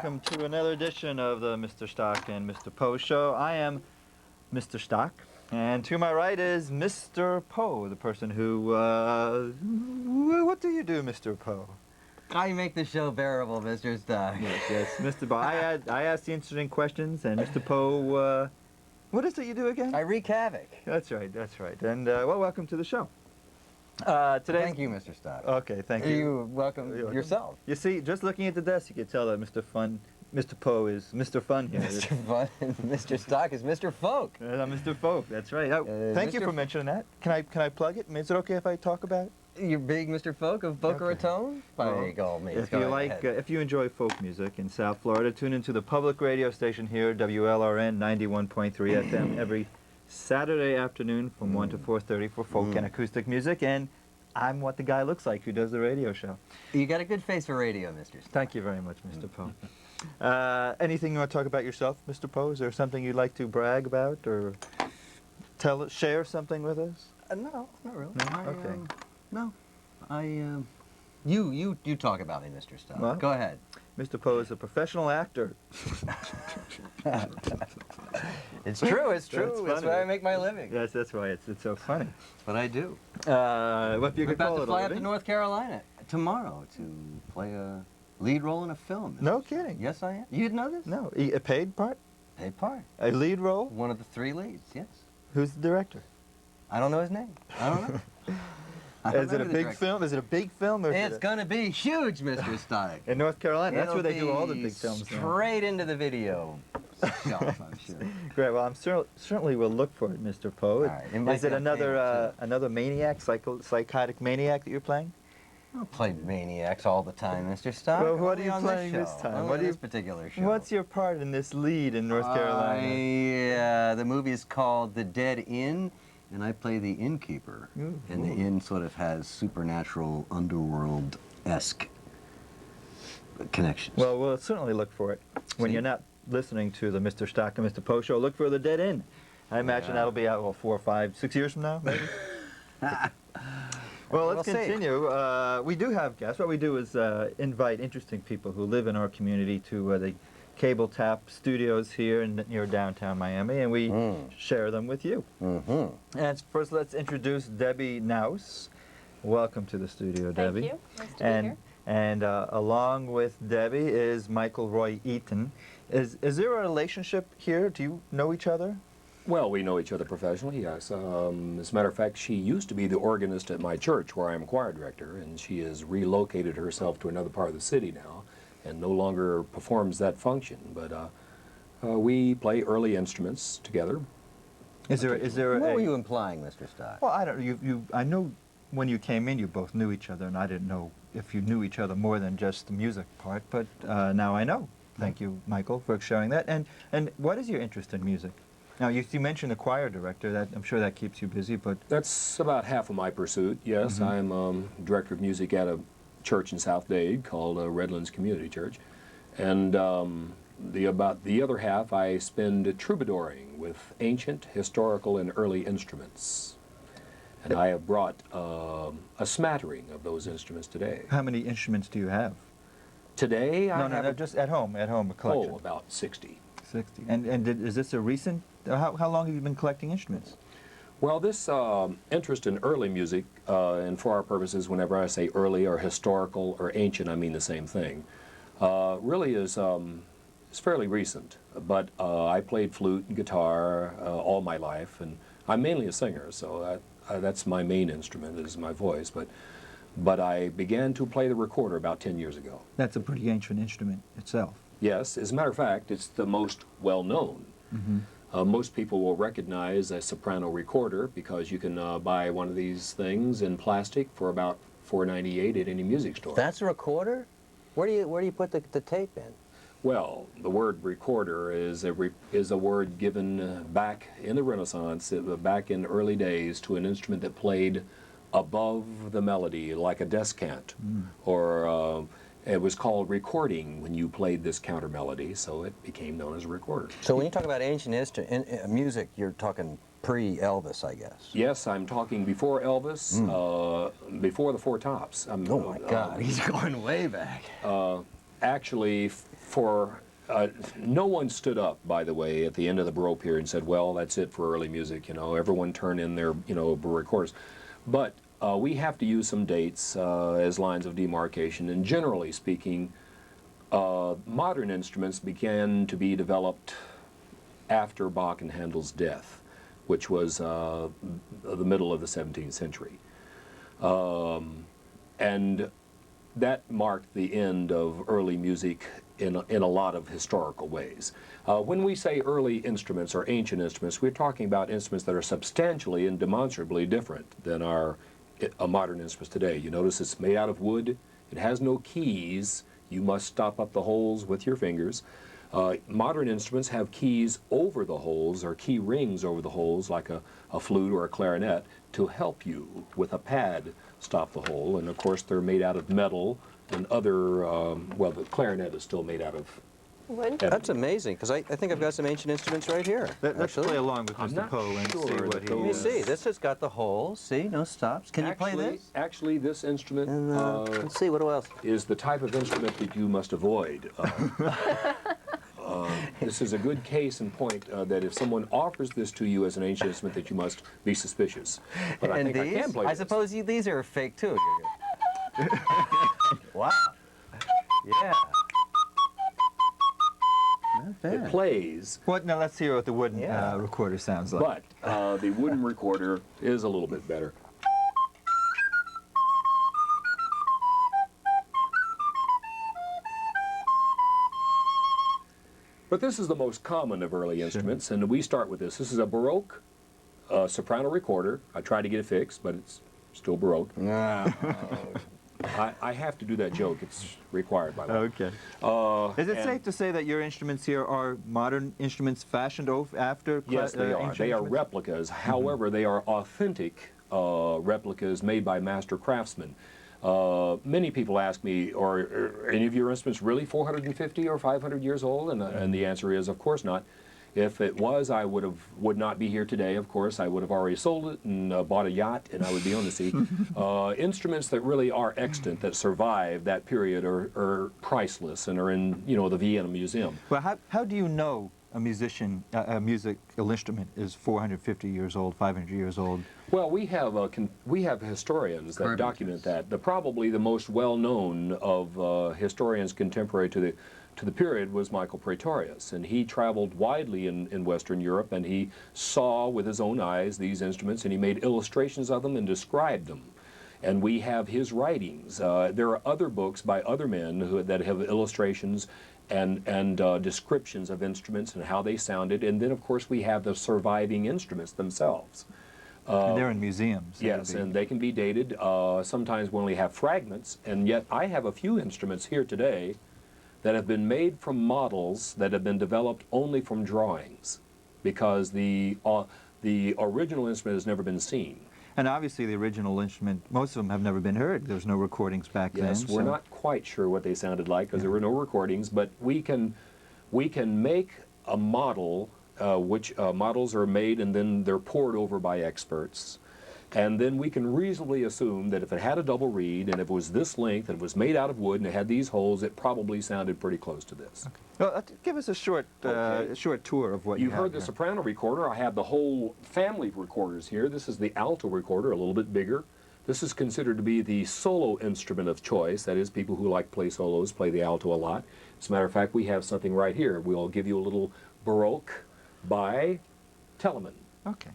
welcome to another edition of the Mr. Stock and Mr. Poe Show. I am Mr. Stock, and to my right is Mr. Poe, the person who, what do you do, Mr. Poe? I make the show bearable, Mr. Stock. Yes, Mr. Poe. I asked the interesting questions, and Mr. Poe, what is it you do again? I wreak havoc. That's right, that's right. And, well, welcome to the show. Today. Thank you, Mr. Stock. Okay, thank you. You're welcome yourself. You see, just looking at the desk, you can tell that Mr. Poe is Mr. Fun here. Mr. Fun and Mr. Stock is Mr. Folk. I'm Mr. Folk, that's right. Thank you Mr. for mentioning that. Can I plug it? Is it okay if I talk about it? You're big Mr. Folk of Boca Okay. Raton? By all means, If go you like, ahead. if you enjoy folk music in South Florida, tune into the public radio station here, WLRN 91.3 FM, every Saturday afternoon from 1 to 4:30 for folk and acoustic music. And I'm what the guy looks like who does the radio show. You got a good face for radio, Mr. Stock. Thank you very much, Mr. Poe. Anything you want to talk about yourself, Mr. Poe? Is there something you'd like to brag about or share something with us? No, not really. No? Okay. You talk about me, Mr. Stock. Well, Go ahead. Mr. Poe is a professional actor. It's true, it's true. That's That's funny. where I make my living. Yes, that's why it's so funny. That's what I do. What you I'm could about call to it a fly up to living? North Carolina tomorrow to play a lead role in a film. Mr. No Stock. kidding. Yes, I am. You didn't know this? No, a paid part? Paid part. A lead role? One of the 3 leads, yes. Who's the director? I don't know his name. I don't know. I don't Is it know a the big director. film? Is it a big film? Or is It's it going to be huge, Mr. Stock. in North Carolina? That's where It'll they do all the be big films now. Straight into the video shelf, I'm sure. Great. Well, certainly will look for it, Mr. Poe. All right, it might Is it be a another favorite, another maniac, psychotic maniac that you're playing? I don't play maniacs all the time, Mr. Stock. Well, what are Only you on playing this this show. time? Only What on do you- this particular show? What's your part in this lead in North Carolina? The movie is called The Dead Inn, and I play the innkeeper. Ooh. And the inn sort of has supernatural, underworld-esque connections. Well, we'll certainly look for it. When See? you're not listening to the Mr. Stock and Mr. Poe show, look for The Dead End. I imagine Yeah. that'll be out, well, 4, 5, 6 years from now, maybe? Well, let's We'll see. continue. We do have guests. What we do is invite interesting people who live in our community to the Cable Tap studios here near downtown Miami, and we share them with you. Mm-hmm. And first, let's introduce Debbie Naus. Welcome to the studio, Debbie. Thank you. Nice to be And here. and along with Debbie is Michael Roy Eaton. Is there a relationship here? Do you know each other? Well, we know each other professionally, yes. As a matter of fact, she used to be the organist at my church where I am choir director, and she has relocated herself to another part of the city now and no longer performs that function. But we play early instruments together. Is there What a... were you implying, Mr. Stock? Well, I don't. I know when you came in, you both knew each other, and I didn't know if you knew each other more than just the music part. But now I know. Thank you, Michael, for sharing that. And what is your interest in music? Now, you mentioned the choir director. That I'm sure that keeps you busy. But That's about half of my pursuit, yes. I'm director of music at a church in South Dade called Redlands Community Church. And about the other half I spend troubadouring with ancient, historical, and early instruments. And I have brought a smattering of those instruments today. how many instruments do you have? Today I have No, just at home, a collection. about 60. 60. And is this a recent? How long have you been collecting instruments? Well, this interest in early music, and for our purposes, whenever I say early or historical or ancient, I mean the same thing, really is fairly recent. But I played flute and guitar all my life, and I'm mainly a singer, so that's my main instrument, is my voice. But I began to play the recorder about 10 years ago. That's a pretty ancient instrument itself. Yes, as a matter of fact, it's the most well-known. Most people will recognize a soprano recorder because you can buy one of these things in plastic for about $4.98 at any music store. That's a recorder? Where do you put the tape in? Well, the word recorder is a word given back in the Renaissance, back in early days, to an instrument that played above the melody, like a descant, or it was called recording when you played this counter melody, so it became known as a recorder. So when you talk about ancient music, you're talking pre-Elvis, I guess. Yes, I'm talking before Elvis, before the Four Tops. Oh my God, he's going way back. Actually, no one stood up, by the way, at the end of the Baroque period and said, well, that's it for early music, you know, everyone turn in their, you know, recorders. But we have to use some dates as lines of demarcation, and generally speaking, modern instruments began to be developed after Bach and Handel's death, which was the middle of the 17th century. And that marked the end of early music in a lot of historical ways. When we say early instruments or ancient instruments, we're talking about instruments that are substantially and demonstrably different than our modern instruments today. You notice it's made out of wood, it has no keys, you must stop up the holes with your fingers. Modern instruments have keys over the holes, or key rings over the holes, like a flute or a clarinet, to help you with a pad stop the hole. And of course they're made out of metal and other, well, the clarinet is still made out of Wood? ebony. That's amazing, because I think I've got some ancient instruments right here. Let's actually. play along with I'm Mr. not Poe and sure see that what he Let me those- see. This has got the holes. See, no stops. Can you play this? Actually, this instrument And let's see, what else? is the type of instrument that you must avoid. This is a good case in point that if someone offers this to you as an ancient instrument, that you must be suspicious. But I And think I can these? play I this. suppose these are fake too. Wow. Yeah. Not It bad. plays, What? Now let's hear what the wooden Yeah. recorder sounds like. but the wooden recorder is a little bit better. But this is the most common of early instruments, and we start with this. This is a Baroque soprano recorder. I tried to get it fixed, but it's still Baroque. I have to do that joke. It's required by law. Okay. Is it and- safe to say that your instruments here are modern instruments fashioned after Yes, they are. ancient They are instruments? replicas. However, they are authentic replicas made by master craftsmen. Many people ask me, are any of your instruments really 450 or 500 years old? And the answer is, of course not. If it was, I would not be here today, of course. I would have already sold it and bought a yacht, and I would be on the sea. Instruments that really are extant, that survive that period, are priceless and are in, you know, the Vienna Museum. Well, how do you know a musical instrument is 450 years old, 500 years old? Well, we have historians that document that. Probably the most well-known of historians contemporary to the period was Michael Praetorius, and he traveled widely in Western Europe, and he saw with his own eyes these instruments, and he made illustrations of them and described them. And we have his writings. There are other books by other men that have illustrations and descriptions of instruments and how they sounded, and then of course we have the surviving instruments themselves. And they're in museums. They Yes, would be- and they can be dated. Sometimes we only have fragments, and yet I have a few instruments here today that have been made from models that have been developed only from drawings, because the original instrument has never been seen. And obviously the original instrument, most of them have never been heard. There's no recordings back then. Yes, we're so- not quite sure what they sounded like because there were no recordings, but we can make a model, which models are made and then they're poured over by experts. And then we can reasonably assume that if it had a double reed and if it was this length and it was made out of wood and it had these holes, it probably sounded pretty close to this. Well, give us a short Okay. short tour of what you You've have heard the here. soprano recorder. I have the whole family of recorders here. This is the alto recorder, a little bit bigger. This is considered to be the solo instrument of choice. That is, people who like to play solos play the alto a lot. As a matter of fact, we have something right here. We'll give you a little Baroque by Telemann. Okay.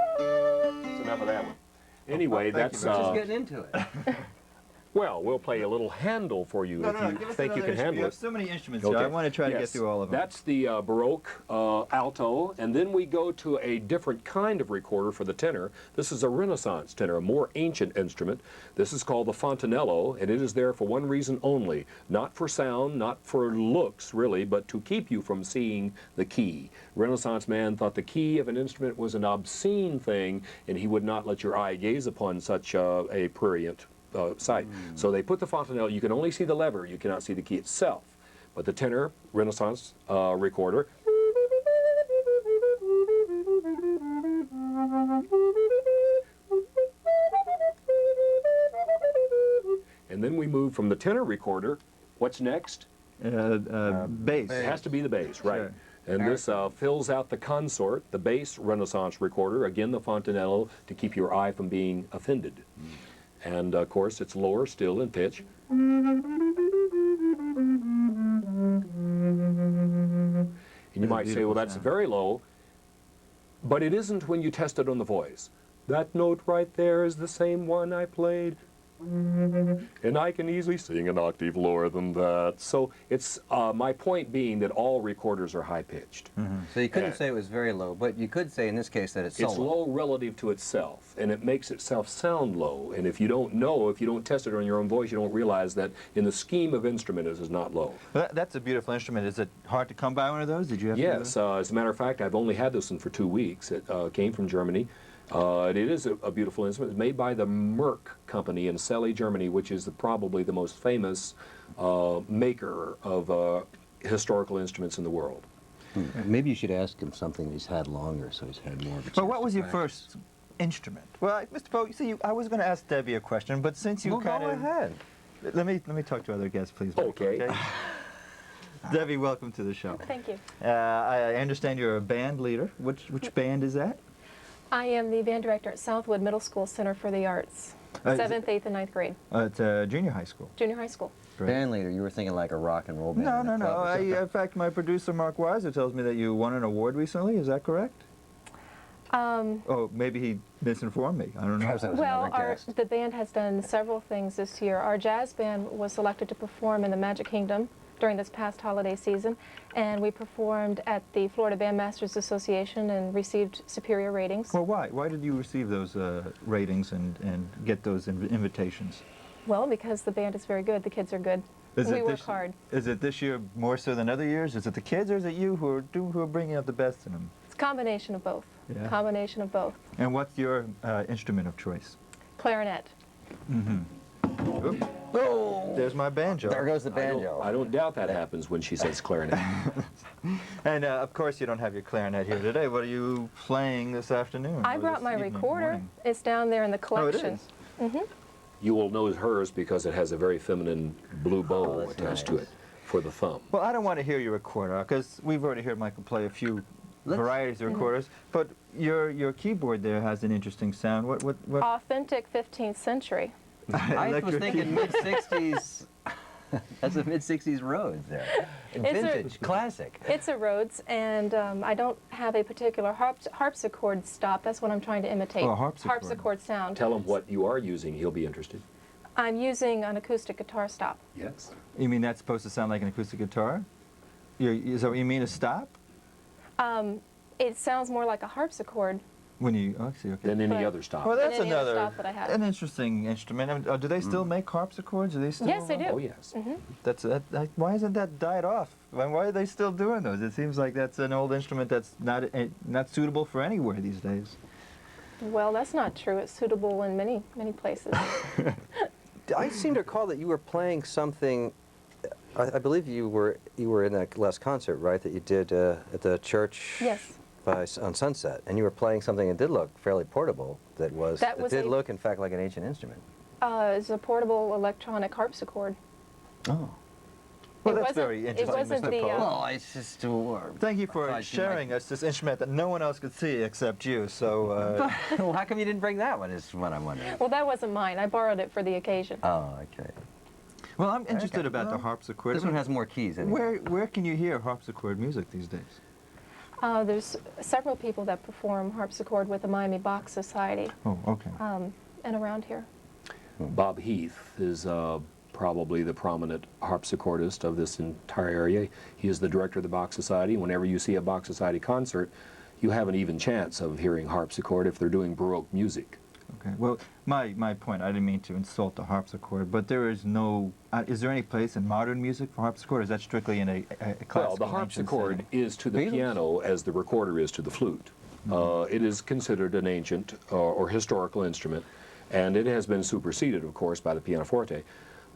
That's enough of that one. Anyway, thank you that's very much. Just getting into it. Well, we'll play a little handle for you if you think you can handle You it. have so many instruments here. I want to try to get Yes. through all of them. That's the Baroque alto, and then we go to a different kind of recorder for the tenor. This is a Renaissance tenor, a more ancient instrument. This is called the Fontanello, and it is there for one reason only, not for sound, not for looks really, but to keep you from seeing the key. Renaissance man thought the key of an instrument was an obscene thing, and he would not let your eye gaze upon such a prurient sight. So they put the Fontanello, you can only see the lever, you cannot see the key itself. But the tenor Renaissance recorder, and then we move from the tenor recorder, what's next? Bass. It has to be the bass, right. Sure. And this fills out the consort, the bass Renaissance recorder, again the Fontanello, to keep your eye from being offended. And of course it's lower still in pitch. And you might say, well, that's very low, but it isn't when you test it on the voice. That note right there is the same one I played, and I can easily sing an octave lower than that. So it's my point being that all recorders are high-pitched. So you couldn't say it was very low, but you could say in this case that it's so It's low relative to itself, and it makes itself sound low. And if you don't know, if you don't test it on your own voice, you don't realize that in the scheme of instrument, it is not low. Well, that's a beautiful instrument. Is it hard to come by one of those? Did you have to do Yes, as a matter of fact, I've only had this one for 2 weeks. It came from Germany. It is a beautiful instrument. It's made by the Merck company in Celle, Germany, which is probably the most famous maker of historical instruments in the world. Maybe you should ask him something he's had longer, so he's had more of a chance Well, what was to your practice. first instrument? Well, Mr. Poe, you see, I was going to ask Debbie a question, but since you Well, kind go of... ahead. Let me talk to other guests, please. Michael, Okay. Debbie, welcome to the show. Thank you. I understand you're a band leader. Which band is that? I am the band director at Southwood Middle School Center for the Arts, Is it- 7th, 8th, and 9th grade, It's junior high school. junior high school. Great. Band leader, you were thinking like a rock and roll band. No, in no, a no. club or something. In fact, my producer, Mark Weiser, tells me that you won an award recently. Is that correct? Oh, maybe he misinformed me. I don't know. Perhaps that was Well, another guest. the band has done several things this year. Our jazz band was selected to perform in the Magic Kingdom during this past holiday season, and we performed at the Florida Bandmasters Association and received superior ratings. Well, why? Why did you receive those ratings and get those invitations? Well, because the band is very good, the kids are good. Is We it work this- hard. Is it this year more so than other years? Is it the kids or is it you who are bringing out the best in them? It's a combination of both. Yeah. Combination of both. And what's your instrument of choice? Clarinet. Oop. There's my banjo. There goes the I banjo. don't doubt that happens when she says clarinet. And of course, you don't have your clarinet here today. What are you playing this afternoon? I or brought this my evening, recorder. morning? It's down there in the Oh, it collection. is. You will know hers because it has a very feminine blue bow that's attached to nice. it for the thumb. Well, I don't want to hear your recorder because we've already heard Michael play a few varieties of recorders. But your keyboard there has an interesting sound. What? Authentic 15th century. I was Electric thinking keyboard. mid-60s. That's a mid-60s Rhodes there. It's a- Vintage, classic. It's a Rhodes, and I don't have a particular harpsichord stop. That's what I'm trying to imitate. Oh, a harpsichord. Harpsichord sound. Tell him what you are using. He'll be interested. I'm using an acoustic guitar stop. Yes. You mean that's supposed to sound like an acoustic guitar? Is that what you mean, a stop? It sounds more like a harpsichord When you, oh, I see, okay. Than any But- other stop. Well, that's any other another, stop that I have. an interesting instrument. I mean, do they still make harpsichords? Are they still? Yes, they do. Oh, yes. Why hasn't that died off? Why are they still doing those? It seems like that's an old instrument that's not suitable for anywhere these days. Well, that's not true. It's suitable in many, many places. I seem to recall that you were playing something. I believe you were in that last concert, right? That you did at the church. Yes. On Sunset, and you were playing something that did look fairly portable. That did look, in fact, like an ancient instrument. It's a portable electronic harpsichord. Oh. Well, It that's wasn't- very it interesting, wasn't Mr. the, Poe. Well, it's just Thank you for thought you sharing might- us this instrument that no one else could see except you. So, well, how come you didn't bring that one? Is what I'm wondering. Well, that wasn't mine. I borrowed it for the occasion. Oh, okay. well, I'm interested Okay. about the Well, harpsichord. This one has more keys. Anyway. Where can you hear harpsichord music these days? There's several people that perform harpsichord with the Miami Bach Society Oh, okay. and around here. Bob Heath is probably the prominent harpsichordist of this entire area. He is the director of the Bach Society. Whenever you see a Bach Society concert, you have an even chance of hearing harpsichord if they're doing Baroque music. Okay. Well, my point, I didn't mean to insult the harpsichord, but there is no, is there any place in modern music for harpsichord, or is that strictly in a classical Well, the ancient harpsichord setting? is to the Beatles? piano as the recorder is to the flute. It is considered an ancient or historical instrument, and it has been superseded, of course, by the pianoforte.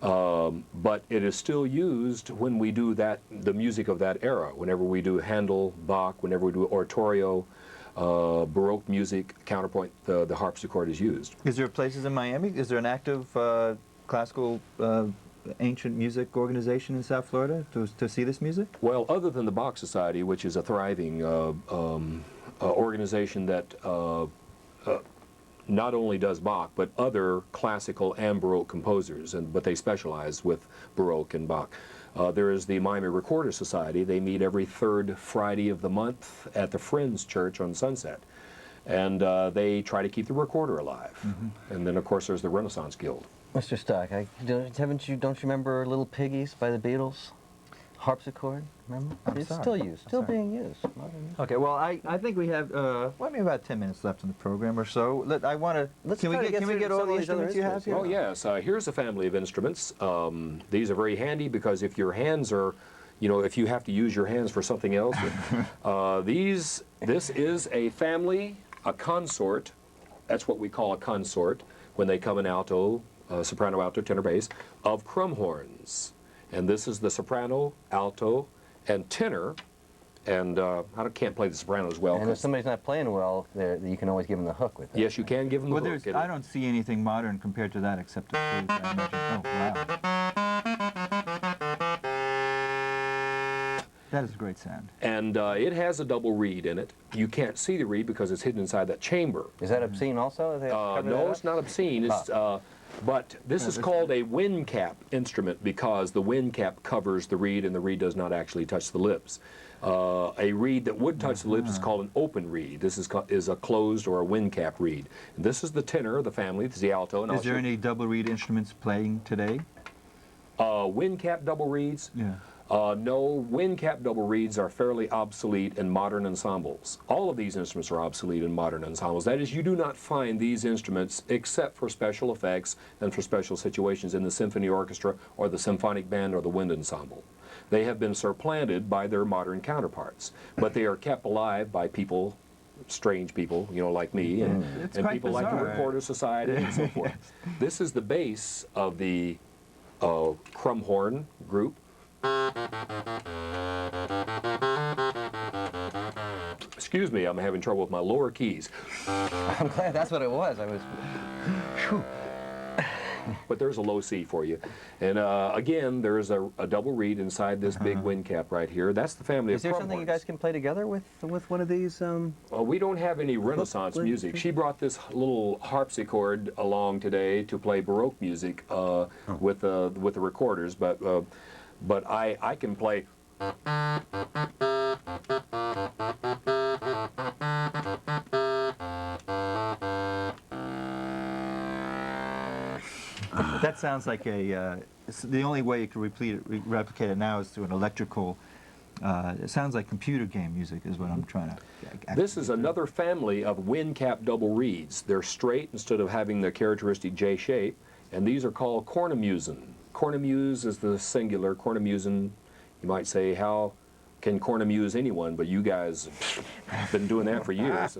But it is still used when we do the music of that era. Whenever we do Handel, Bach, whenever we do oratorio, Baroque music, counterpoint, the harpsichord is used. Is there places in Miami? Is there an active classical ancient music organization in South Florida to see this music? Well, other than the Bach Society, which is a thriving organization that not only does Bach, but other classical and Baroque composers, but they specialize with Baroque and Bach. There is the Miami Recorder Society. They meet every third Friday of the month at the Friends Church on Sunset. And they try to keep the recorder alive. And then, of course, there's the Renaissance Guild. Mr. Stock, don't you remember Little Piggies by the Beatles? Harpsichord, remember? I'm It's sorry. still used, still I'm sorry. being used. Okay, well, I think we have maybe about 10 minutes left in the program or so. I want to. Let's Can we try to get get through all some the of these other instruments you have here? Oh, yes. Here's a family of instruments. These are very handy because if your hands are, if you have to use your hands for something else, this is a family, a consort. That's what we call a consort when they come in alto, soprano, alto, tenor, bass, of crumhorns. And this is the soprano, alto, and tenor. And I can't play the soprano as well. And if somebody's not playing well, you can always give them the hook with it. Yes, you can give them the Well, hook. I don't see anything modern compared to that except the flute. I imagine. Oh, wow. That is a great sound. And it has a double reed in it. You can't see the reed because it's hidden inside that chamber. Is that obscene also? They cover that No, up? it's not obscene. It's, but this is called a wind cap instrument because the wind cap covers the reed and the reed does not actually touch the lips. A reed that would touch the lips is called an open reed. This is a closed or a wind cap reed. And this is the tenor of the family. This is the alto. And Is there any double reed instruments playing today? wind cap double reeds? Yeah. No, wind cap double reeds are fairly obsolete in modern ensembles. All of these instruments are obsolete in modern ensembles. That is, you do not find these instruments except for special effects and for special situations in the symphony orchestra or the symphonic band or the wind ensemble. They have been supplanted by their modern counterparts, but they are kept alive by people, strange people, like me, and quite people like the bizarre. Recorder Society and so forth. This is the base of the Crumhorn group. Excuse me, I'm having trouble with my lower keys. I'm glad that's what it was. I was. Whew. But there's a low C for you. And again, there's a double reed inside this big wind cap right here. That's the family Is of there something you Crumhorns. guys can play together with one of these? We don't have any Renaissance What- music. She brought this little harpsichord along today to play Baroque music with the recorders, but I can play. That sounds like the only way you can replicate it now is through an electrical. It sounds like computer game music is what I'm trying to. This is another family of wind cap double reeds. They're straight instead of having the characteristic J shape, and these are called cornemuse. Cornemuse is the singular. Cornemuse, you might say, how can cornemuse anyone? But you guys have been doing that for years.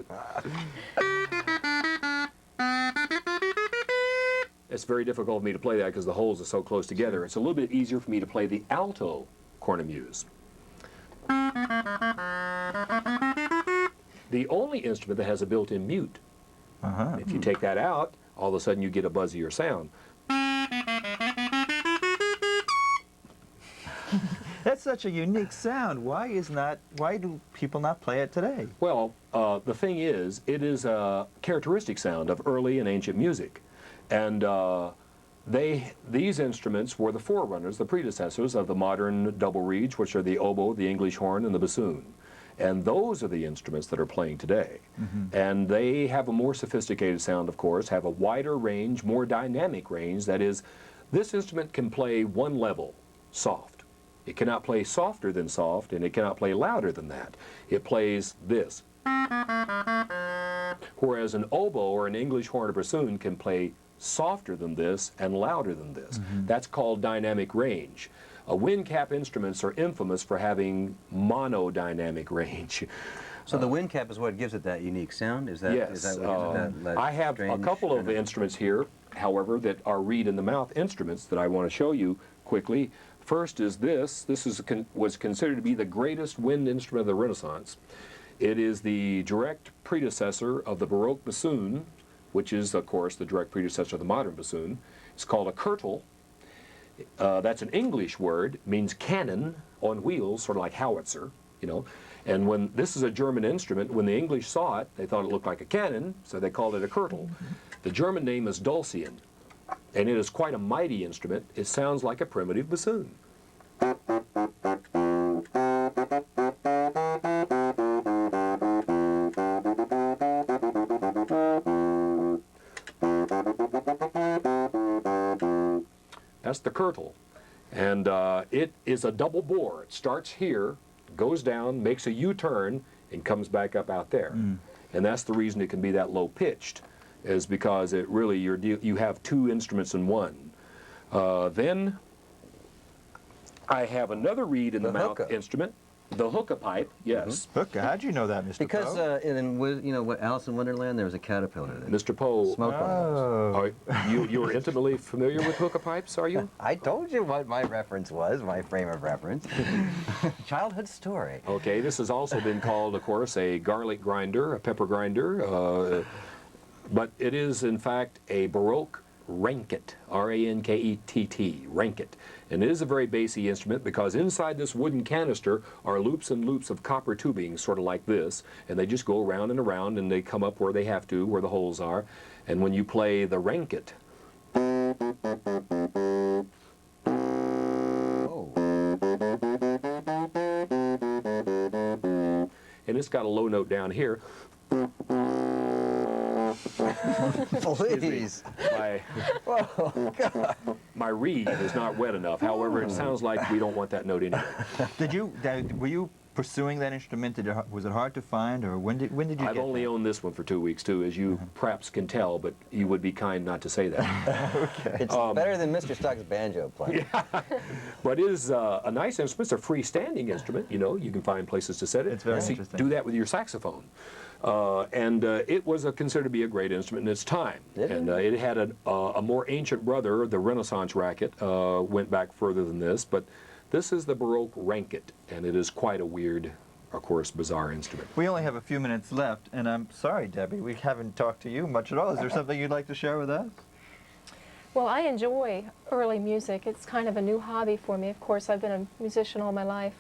It's very difficult for me to play that because the holes are so close together. It's a little bit easier for me to play the alto cornemuse. The only instrument that has a built-in mute. If you take that out, all of a sudden you get a buzzier sound. That's such a unique sound. Why do people not play it today? Well, the thing is, it is a characteristic sound of early and ancient music. And these instruments were the forerunners, the predecessors of the modern double reeds, which are the oboe, the English horn, and the bassoon. And those are the instruments that are playing today. And they have a more sophisticated sound, of course, have a wider range, more dynamic range. That is, this instrument can play one level, soft. It cannot play softer than soft, and it cannot play louder than that. It plays this. Whereas an oboe or an English horn or bassoon can play softer than this and louder than this. That's called dynamic range. Wind cap instruments are infamous for having monodynamic range. So the wind cap is what gives it that unique sound? Is that, Yes. is that what gives it that I have a strange couple of kind instruments here, however, that are reed-in-the-mouth instruments that I want to show you quickly. First is this. This was considered to be the greatest wind instrument of the Renaissance. It is the direct predecessor of the Baroque bassoon, which is, of course, the direct predecessor of the modern bassoon. It's called a kirtle. That's an English word, means cannon on wheels, sort of like howitzer, you know. And when this is a German instrument, when the English saw it, they thought it looked like a cannon, so they called it a kirtle. The German name is Dulcian, and it is quite a mighty instrument. It sounds like a primitive bassoon. That's the kirtle. And it is a double bore. It starts here, goes down, makes a U-turn, and comes back up out there. And that's the reason it can be that low-pitched, is because it really, you have two instruments in one. Then I have another reed-in-the-mouth hookah. instrument, the hookah pipe, yes. Hookah, how'd you know that, Mr. Because Poe? you know what, Alice in Wonderland, there was a caterpillar that Mr. Poe, smoked one of those. Oh. you are intimately familiar with hookah pipes, are you? I told you what my reference was, my frame of reference. Childhood story. Okay, this has also been called, of course, a garlic grinder, a pepper grinder, but it is, in fact, a Baroque rankett, R-A-N-K-E-T-T, rankett. And it is a very bassy instrument because inside this wooden canister are loops and loops of copper tubing, sort of like this, and they just go around and around, and they come up where they have to, where the holes are. And when you play the rankett, Oh. and it's got a low note down here, Please. my reed is not wet enough. However, it sounds like we don't want that note anyway. Were you pursuing that instrument? Was it hard to find, or when did you I've get only owned this one for 2 weeks, too, as you perhaps can tell, but you would be kind not to say that. It's better than Mr. Stock's banjo playing. But it is a nice instrument. It's a freestanding instrument, you know. You can find places to set it. It's very See, interesting. do that with your saxophone. It was considered to be a great instrument in its time. And it had a more ancient brother, the Renaissance racket, went back further than this, but this is the Baroque rankett, and it is quite a weird, of course, bizarre instrument. We only have a few minutes left, and I'm sorry, Debbie, we haven't talked to you much at all. Is there something you'd like to share with us? Well, I enjoy early music. It's kind of a new hobby for me. Of course, I've been a musician all my life,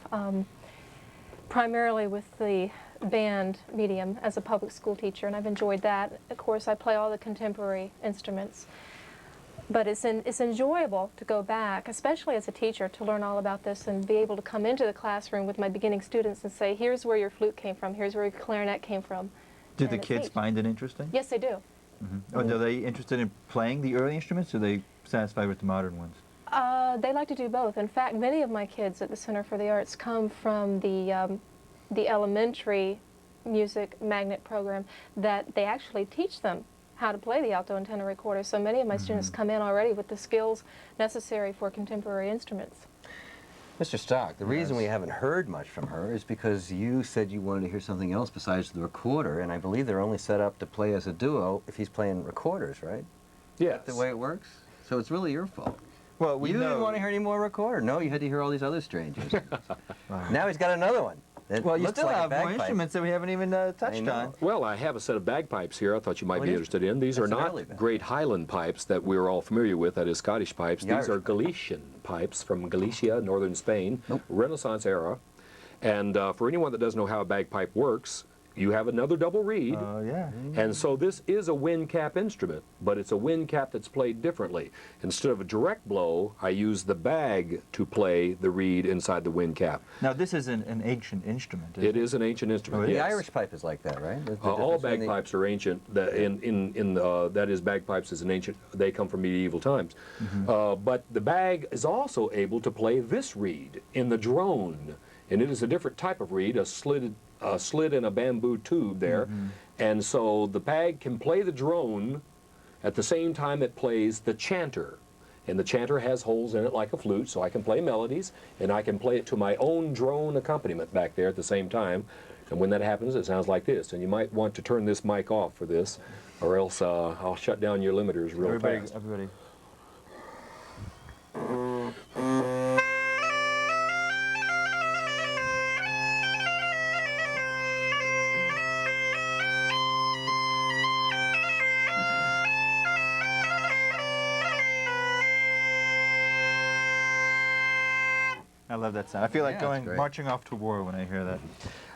primarily with the band medium as a public school teacher, and I've enjoyed that. Of course, I play all the contemporary instruments. But it's enjoyable to go back, especially as a teacher, to learn all about this and be able to come into the classroom with my beginning students and say, here's where your flute came from, here's where your clarinet came from. Do And the it's kids neat. find it interesting? Yes, they do. Or are they interested in playing the early instruments, or are they satisfied with the modern ones? They like to do both. In fact, many of my kids at the Center for the Arts come from the elementary music magnet program that they actually teach them how to play the alto and tenor recorder. So many of my students come in already with the skills necessary for contemporary instruments. Mr. Stock, the reason we haven't heard much from her is because you said you wanted to hear something else besides the recorder, and I believe they're only set up to play as a duo if he's playing recorders, right? Yes. The way it works? So it's really your fault. Well, we You know. didn't want to hear any more recorder. No, you had to hear all these other strangers. Now he's got another one. It Well, you looks still like a have more bagpipe. instruments that we haven't even touched know. on. Well, I have a set of bagpipes here I thought you might Oh, be yeah? interested in. These are That's an not early bag. great Highland pipes that we're all familiar with, that is Scottish pipes. The These are Irish. Galician pipes from Galicia, northern Spain, Nope. Renaissance era. And for anyone that doesn't know how a bagpipe works, you have another double reed. Oh, yeah. And so this is a wind cap instrument, but it's a wind cap that's played differently. Instead of a direct blow, I use the bag to play the reed inside the wind cap. Now, this is an ancient instrument, It is an ancient instrument, Oh, it is? yes. The Irish pipe is like that, right? The All difference in the- bagpipes are ancient. That is, bagpipes is an ancient. They come from medieval times. But the bag is also able to play this reed in the drone, and it is a different type of reed, a slit in a bamboo tube there, and so the bag can play the drone at the same time it plays the chanter. And the chanter has holes in it like a flute, so I can play melodies, and I can play it to my own drone accompaniment back there at the same time. And when that happens, it sounds like this. And you might want to turn this mic off for this, or else I'll shut down your limiters real fast. Everybody. I love that sound. I feel like Yeah, it's going great. marching off to war when I hear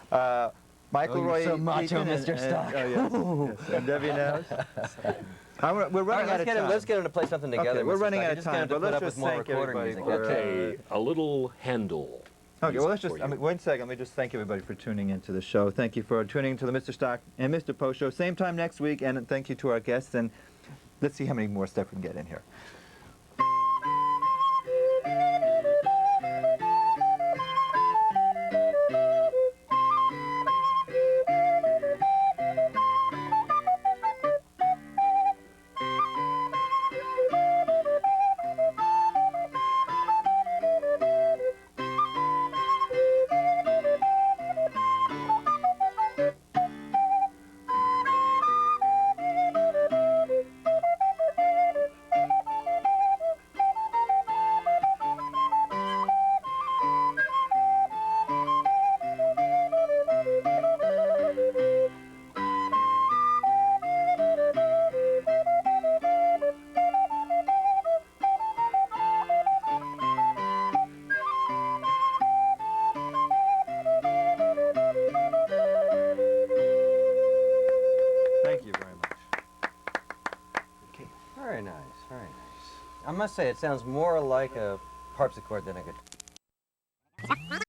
that. Michael Oh, you're Roy so macho, Deacon Mr. Stock. Oh, yes, yes. And Debbie Nels. We're All running right, out let's of get time. him. Let's get him to play something together. Okay, we're Mr. running Stock. out You're of just gonna time, have to but put let's up just with more thank recording everybody music. for, Okay, a little Handel. Okay, well, let's music just, for you. 1 second, let me just thank everybody for tuning into the show. Thank you for tuning into the Mr. Stock and Mr. Poe show. Same time next week, and thank you to our guests, and let's see how many more stuff we can get in here. Thank you very much. Very nice, very nice. I must say, it sounds more like a harpsichord than a guitar.